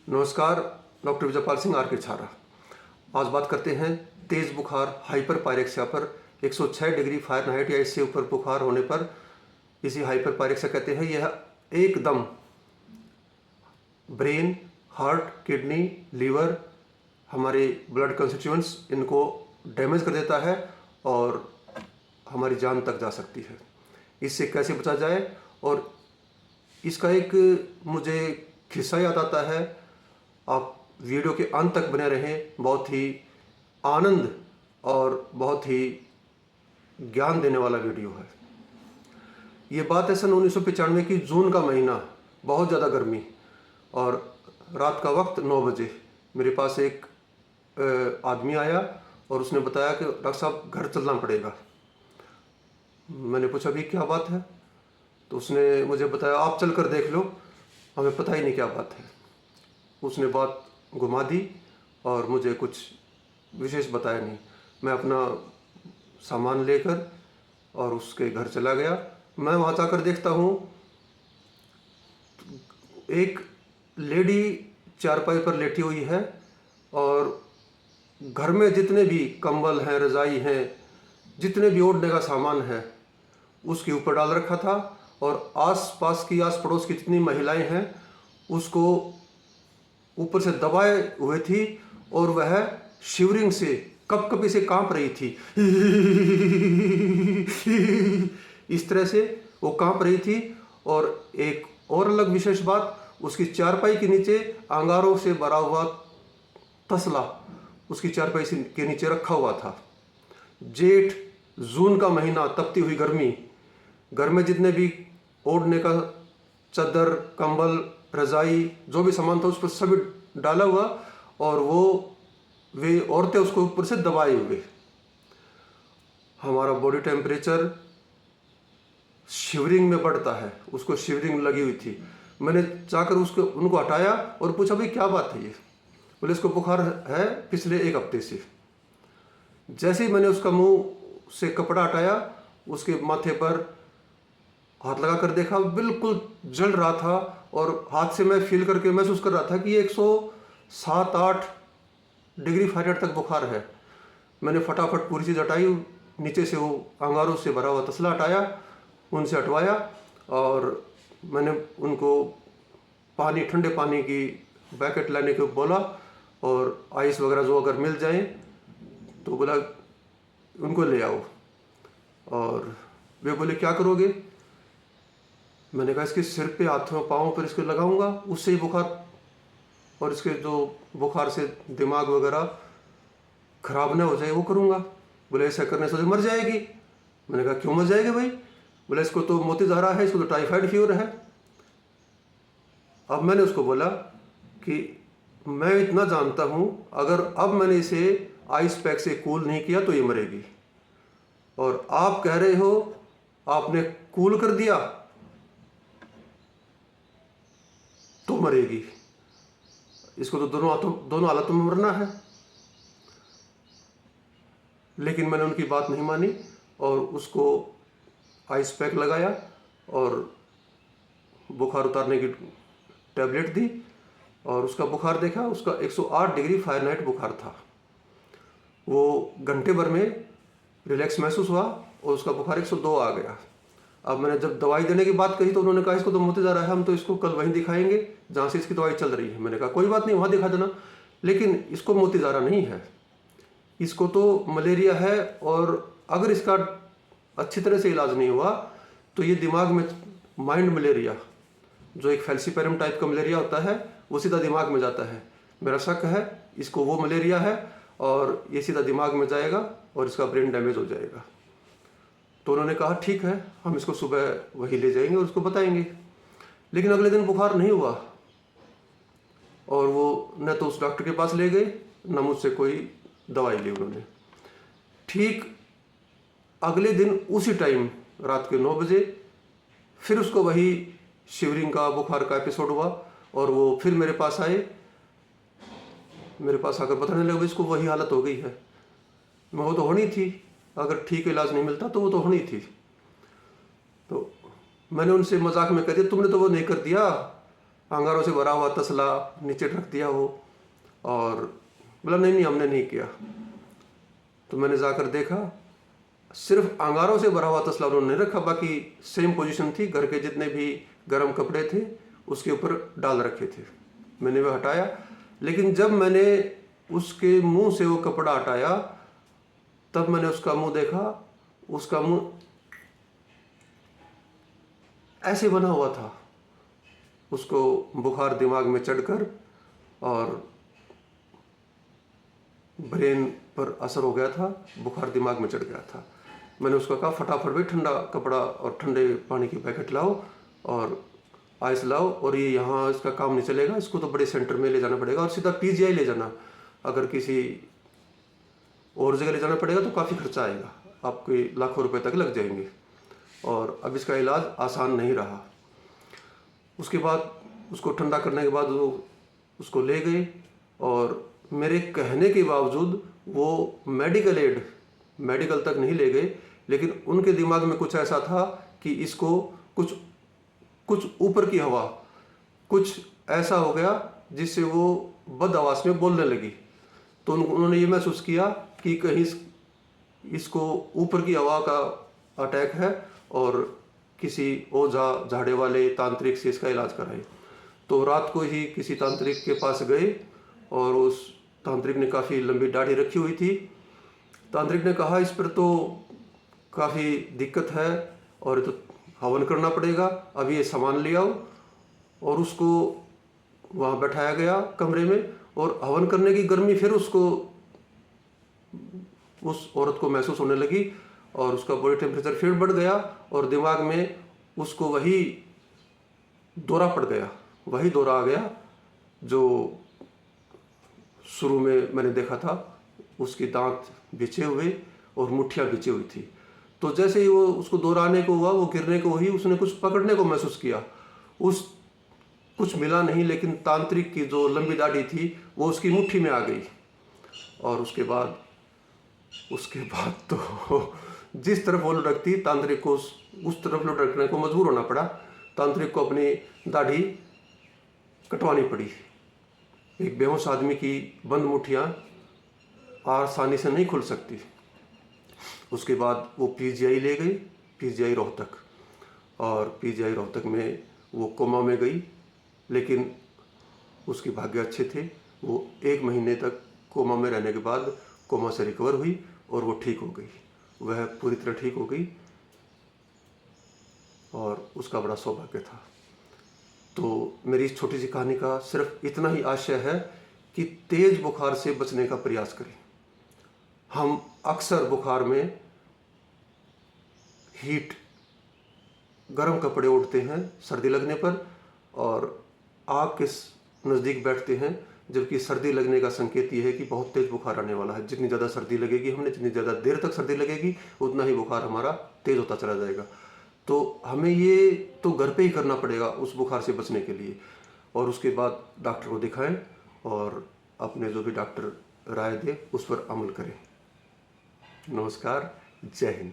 नमस्कार, doctor Vijaypal Singh are के छारा। आज बात करते हैं तेज़ बुखार हाइपर पायरेक्सिया पर। 106 डिग्री फ़ारेनहाइट या इससे ऊपर बुखार होने पर इसी हाइपर पायरेक्सिया कहते हैं। यह एकदम ब्रेन, हार्ट, किडनी, लीवर, हमारे ब्लड कंस्टिट्यूएंट्स इनको डैमेज कर देता है और हमारी जान तक जा सकती है। इससे कैसे बचा जाए, और इसका एक मुझे किस्सा याद आता है। आप वीडियो के अंत तक बने रहें, बहुत ही आनंद और बहुत ही ज्ञान देने वाला वीडियो है। ये बात है सन 1995 की जून का महीना, बहुत ज़्यादा गर्मी, और रात का वक्त 9 बजे मेरे पास एक आदमी आया और उसने बताया कि डॉक्टर साहब घर चलना पड़ेगा। मैंने पूछा भी क्या बात है, तो उसने मुझे बताया आप चल कर देख लो, हमें पता ही नहीं क्या बात है। उसने बात घुमा दी और मुझे कुछ विशेष बताया नहीं। मैं अपना सामान लेकर और उसके घर चला गया। मैं वहाँ जाकर देखता हूँ एक लेडी चारपाई पर लेटी हुई है और घर में जितने भी कंबल हैं, रज़ाई हैं, जितने भी ओढ़ने का सामान है उसके ऊपर डाल रखा था, और आस पास की, आस पड़ोस की जितनी महिलाएं हैं उसको ऊपर से दबाए हुए थी, और वह शिवरिंग से, कपकपी से कांप रही थी। इस तरह से वो कांप रही थी। और एक और अलग विशेष बात, उसकी चारपाई के नीचे अंगारों से भरा हुआ तसला उसकी चारपाई के नीचे रखा हुआ था। जेठ जून का महीना, तपती हुई गर्मी, घर में जितने भी ओढ़ने का चादर, कंबल, रज़ाई, जो भी सामान था उस पर सभी डाला हुआ, और वे औरतें उसको ऊपर से दबाए हुए। हमारा बॉडी टेम्परेचर शिवरिंग में बढ़ता है, उसको शिवरिंग लगी हुई थी। मैंने जाकर उनको हटाया और पूछा भाई क्या बात है ये। बोले इसको बुखार है पिछले 1 हफ्ते से। जैसे ही मैंने उसका मुंह से कपड़ा हटाया, उसके माथे पर हाथ लगा कर देखा, बिल्कुल जल रहा था, और हाथ से मैं फील करके महसूस कर रहा था कि 107-8 डिग्री फ़ारेनहाइट तक बुखार है। मैंने फटाफट पूरी चीज़ हटाई, नीचे से वो अंगारों से भरा हुआ तसला हटाया, उनसे हटवाया, और मैंने उनको पानी, ठंडे पानी की पैकेट लाने को बोला, और आइस वगैरह जो अगर मिल जाए तो बोला उनको ले आओ। और वे बोले क्या करोगे। मैंने कहा इसके सिर पे, हाथों पाँव पर इसको लगाऊंगा, उससे ही बुखार, और इसके जो बुखार से दिमाग वगैरह खराब ना हो जाए वो करूंगा। बोले ऐसा करने से मर जाएगी। मैंने कहा क्यों मर जाएगी भाई। बोले इसको तो मोतीदारा है, इसको तो टाइफाइड फीवर है। अब मैंने उसको बोला कि मैं इतना जानता हूं, अगर अब मैंने इसे आइस पैक से कूल नहीं किया तो ये मरेगी, और आप कह रहे हो आपने कूल कर दिया तो मरेगी। इसको तो दोनों हालतों में मरना है। लेकिन मैंने उनकी बात नहीं मानी और उसको आइस पैक लगाया और बुखार उतारने की टैबलेट दी, और उसका बुखार देखा, उसका 108 डिग्री फ़ारेनहाइट बुखार था। वो घंटे भर में रिलैक्स महसूस हुआ और उसका बुखार 102 आ गया। अब मैंने जब दवाई देने की बात कही तो उन्होंने कहा इसको तो मोतीदारा है, हम तो इसको कल वहीं दिखाएंगे जहाँ से इसकी दवाई चल रही है। मैंने कहा कोई बात नहीं, वहाँ दिखा देना, लेकिन इसको मोतीदारा नहीं है, इसको तो मलेरिया है, और अगर इसका अच्छी तरह से इलाज नहीं हुआ तो ये दिमाग में, माइंड मलेरिया, जो एक फैल्सीपेरम टाइप का मलेरिया होता है, वो सीधा दिमाग में जाता है। मेरा शक है इसको वो मलेरिया है, और ये सीधा दिमाग में जाएगा और इसका ब्रेन डैमेज हो जाएगा। तो उन्होंने कहा ठीक है, हम इसको सुबह वही ले जाएंगे और उसको बताएंगे। लेकिन अगले दिन बुखार नहीं हुआ, और वो न तो उस डॉक्टर के पास ले गए, न मुझसे कोई दवाई ली उन्होंने। ठीक अगले दिन उसी टाइम रात के 9 बजे फिर उसको वही शिवरिंग का, बुखार का एपिसोड हुआ, और वो फिर मेरे पास आए। मेरे पास आकर बताने लगे इसको वही हालत हो गई है। मैं वो तो होनी थी, अगर ठीक इलाज नहीं मिलता तो वो तो होनी थी। तो मैंने उनसे मजाक में कह दिया तुमने तो वो नहीं कर दिया, अंगारों से भरा हुआ तसला नीचे रख दिया हो, और बोला नहीं हमने नहीं किया। तो मैंने जाकर देखा, सिर्फ अंगारों से भरा हुआ तसला उन्होंने नहीं रखा, बाकी सेम पोजीशन थी, घर के जितने भी गर्म कपड़े थे उसके ऊपर डाल रखे थे। मैंने वह हटाया, लेकिन जब मैंने उसके मुंह से वो कपड़ा हटाया तब मैंने उसका मुंह देखा। उसका मुंह ऐसे बना हुआ था, उसको बुखार दिमाग में चढ़कर और ब्रेन पर असर हो गया था, बुखार दिमाग में चढ़ गया था। मैंने उसको कहा फटाफट भी ठंडा कपड़ा और ठंडे पानी की पैकेट लाओ और आइस लाओ, और ये यहाँ इसका काम नहीं चलेगा, इसको तो बड़े सेंटर में ले जाना पड़ेगा और सीधा पीजीआई ले जाना। अगर किसी और जगह ले जाना पड़ेगा तो काफ़ी खर्चा आएगा, आपके लाखों रुपए तक लग जाएंगे, और अब इसका इलाज आसान नहीं रहा। उसके बाद उसको ठंडा करने के बाद वो उसको ले गए, और मेरे कहने के बावजूद वो मेडिकल तक नहीं ले गए, लेकिन उनके दिमाग में कुछ ऐसा था कि इसको कुछ ऊपर की हवा, कुछ ऐसा हो गया जिससे वो बद आवाज़ में बोलने लगी। तो उन्होंने ये महसूस किया कि कहीं इसको ऊपर की हवा का अटैक है और किसी ओझा झाड़े वाले तांत्रिक से इसका इलाज कराए। तो रात को ही किसी तांत्रिक के पास गए, और उस तांत्रिक ने काफ़ी लंबी दाढ़ी रखी हुई थी। तांत्रिक ने कहा इस पर तो काफ़ी दिक्कत है और तो हवन करना पड़ेगा, अभी ये सामान ले आओ। और उसको वहाँ बैठाया गया कमरे में, और हवन करने की गर्मी फिर उस औरत को महसूस होने लगी, और उसका बॉडी टेम्परेचर फिर बढ़ गया, और दिमाग में उसको वही दौरा पड़ गया, वही दौरा आ गया जो शुरू में मैंने देखा था। उसके दांत बिछे हुए और मुट्ठियाँ बिछी हुई थी। तो जैसे ही वो उसको दौरा आने को हुआ, वो गिरने को हुई, उसने कुछ पकड़ने को महसूस किया, कुछ मिला नहीं, लेकिन तांत्रिक की जो लंबी दाढ़ी थी वो उसकी मुट्ठी में आ गई। और उसके बाद तो जिस तरफ वो लुढ़कती, तांत्रिक को उस तरफ लुढ़कने को मजबूर होना पड़ा। तांत्रिक को अपनी दाढ़ी कटवानी पड़ी। एक बेहोश आदमी की बंद मुट्ठियाँ आसानी से नहीं खुल सकती। उसके बाद वो पीजीआई ले गई, पीजीआई रोहतक, और पीजीआई रोहतक में वो कोमा में गई, लेकिन उसके भाग्य अच्छे थे। वो 1 महीने तक कोमा में रहने के बाद कोमा से रिकवर हुई और वो ठीक हो गई, वह पूरी तरह ठीक हो गई, और उसका बड़ा सौभाग्य था। तो मेरी इस छोटी सी कहानी का सिर्फ इतना ही आशय है कि तेज बुखार से बचने का प्रयास करें। हम अक्सर बुखार में गर्म कपड़े ओढ़ते हैं सर्दी लगने पर, और आग के नज़दीक बैठते हैं, जबकि सर्दी लगने का संकेत ये है कि बहुत तेज बुखार आने वाला है। जितनी ज़्यादा सर्दी लगेगी हमें, जितनी ज़्यादा देर तक सर्दी लगेगी, उतना ही बुखार हमारा तेज होता चला जाएगा। तो हमें ये तो घर पे ही करना पड़ेगा उस बुखार से बचने के लिए, और उसके बाद डॉक्टर को दिखाएं और अपने जो भी डॉक्टर राय दे उस पर अमल करें। नमस्कार, जय हिंद।